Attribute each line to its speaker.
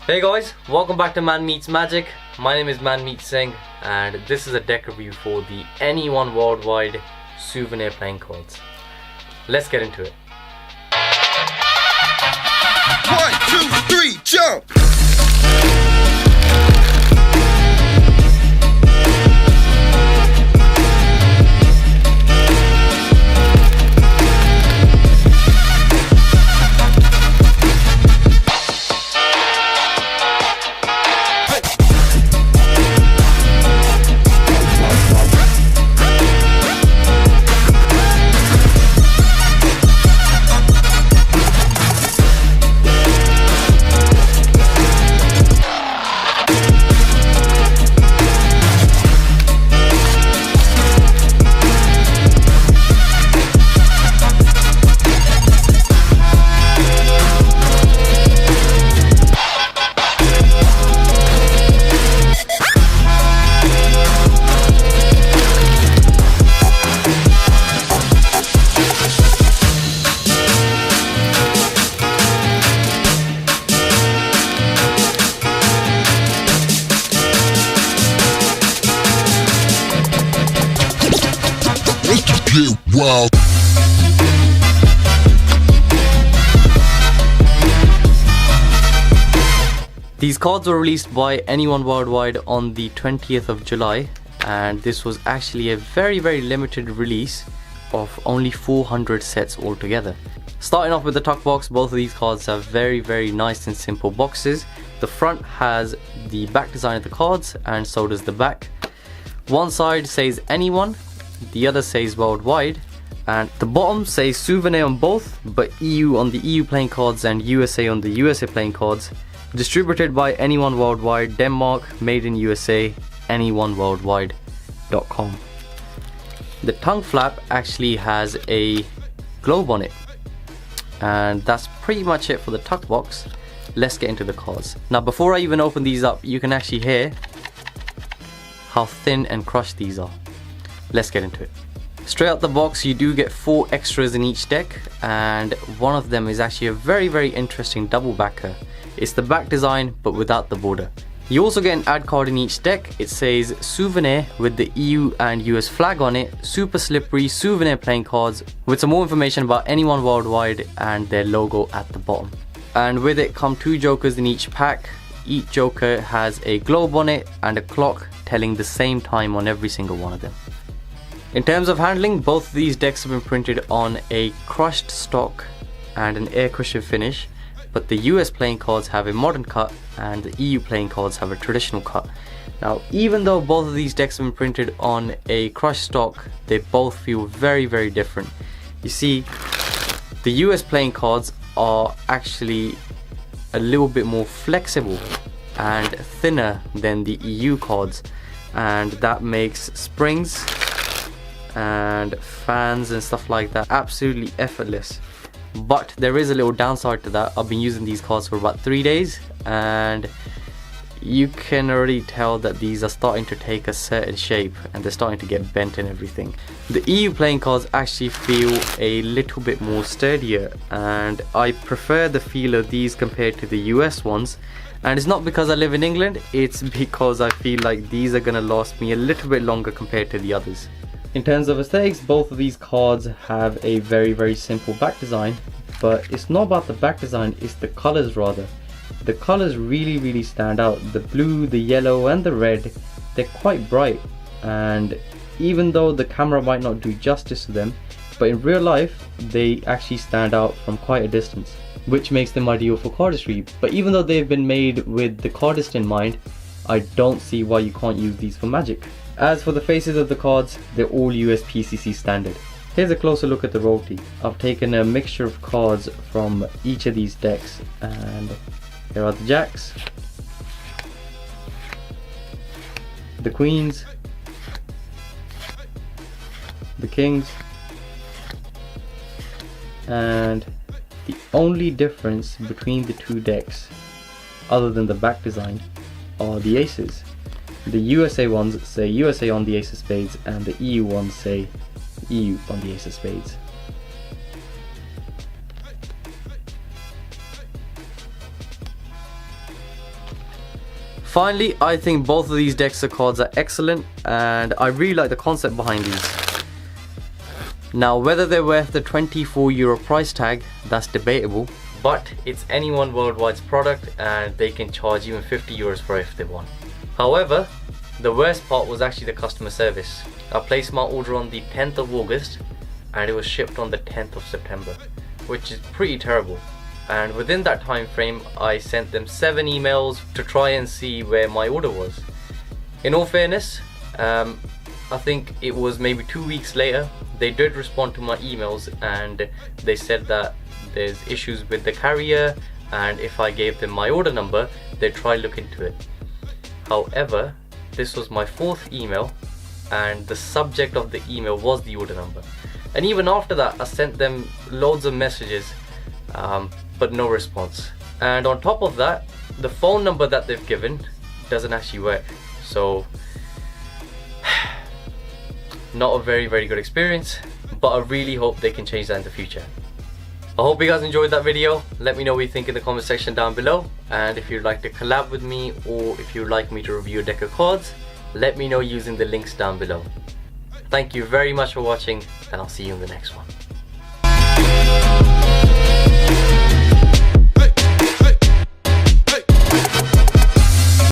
Speaker 1: Hey guys, welcome back to Man Meets Magic. My name is Man Meets Singh and this is a deck review for the Anyone Worldwide Souvenir playing cards. Let's get into it.
Speaker 2: 1, 2, 3, jump! Wow.
Speaker 1: These cards were released by Anyone Worldwide on the 20th of July and this was actually a very limited release of only 400 sets altogether. Starting off with the tuck box, both of these cards have very nice and simple boxes. The front has the back design of the cards and so does the back. One side says Anyone, the other says Worldwide, and the bottom says Souvenir on both, but EU on the EU playing cards and USA on the USA playing cards. Distributed by Anyone Worldwide, Denmark, made in USA, anyoneworldwide.com. The tongue flap actually has a globe on it, and that's pretty much it for the tuck box. Let's get into the cards. Now before I even open these up, you can actually hear how thin and crushed these are. Let's get into it. Straight out the box you do get 4 extras in each deck, and one of them is actually a very interesting double backer. It's the back design but without the border. You also get an ad card in each deck. It says Souvenir with the EU and US flag on it, super slippery Souvenir playing cards with some more information about Anyone Worldwide and their logo at the bottom. And with it come 2 jokers in each pack. Each joker has a globe on it and a clock telling the same time on every single one of them. In terms of handling, both of these decks have been printed on a crushed stock and an air cushion finish, but the US playing cards have a modern cut and the EU playing cards have a traditional cut. Now even though both of these decks have been printed on a crushed stock, they both feel very different. You see, the US playing cards are actually a little bit more flexible and thinner than the EU cards, and that makes springs and fans and stuff like that absolutely effortless. But there is a little downside to that. I've been using these cards for about 3 days and you can already tell that these are starting to take a certain shape and they're starting to get bent and everything. The EU playing cards actually feel a little bit more sturdier, and I prefer the feel of these compared to the US ones. And it's not because I live in England, it's because I feel like these are gonna last me a little bit longer compared to the others. In terms of aesthetics, both of these cards have a very simple back design, but it's not about the back design, it's the colors rather. The colors really stand out. The blue, the yellow and the red, they're quite bright, and even though the camera might not do justice to them, but in real life they actually stand out from quite a distance, which makes them ideal for cardistry. But even though they've been made with the cardist in mind, I don't see why you can't use these for Magic. As for the faces of the cards, they're all USPCC standard. Here's a closer look at the royalty. I've taken a mixture of cards from each of these decks, and here are the jacks, the queens, the kings, and the only difference between the 2 decks, other than the back design, are the aces. The USA ones say USA on the ace of spades, and the EU ones say EU on the ace of spades. Finally, I think both of these decks of cards are excellent, and I really like the concept behind these. Now, whether they're worth the €24 price tag, that's debatable, but it's anyone worldwide's product and they can charge even €50 for it if they want. However, the worst part was actually the customer service. I placed my order on the 10th of August and it was shipped on the 10th of September, which is pretty terrible. And within that time frame, I sent them 7 emails to try and see where my order was. In all fairness, I think it was maybe 2 weeks later, they did respond to my emails and they said that there's issues with the carrier, and if I gave them my order number, they'd try look into it. However, this was my 4th email and the subject of the email was the order number. And even after that, I sent them loads of messages, but no response. And on top of that, the phone number that they've given doesn't actually work. So, not a very good experience, but I really hope they can change that in the future. I hope you guys enjoyed that video. Let me know what you think in the comment section down below, and if you'd like to collab with me or if you'd like me to review a deck of cards, let me know using the links down below. Thank you very much for watching, and I'll see you in the next one.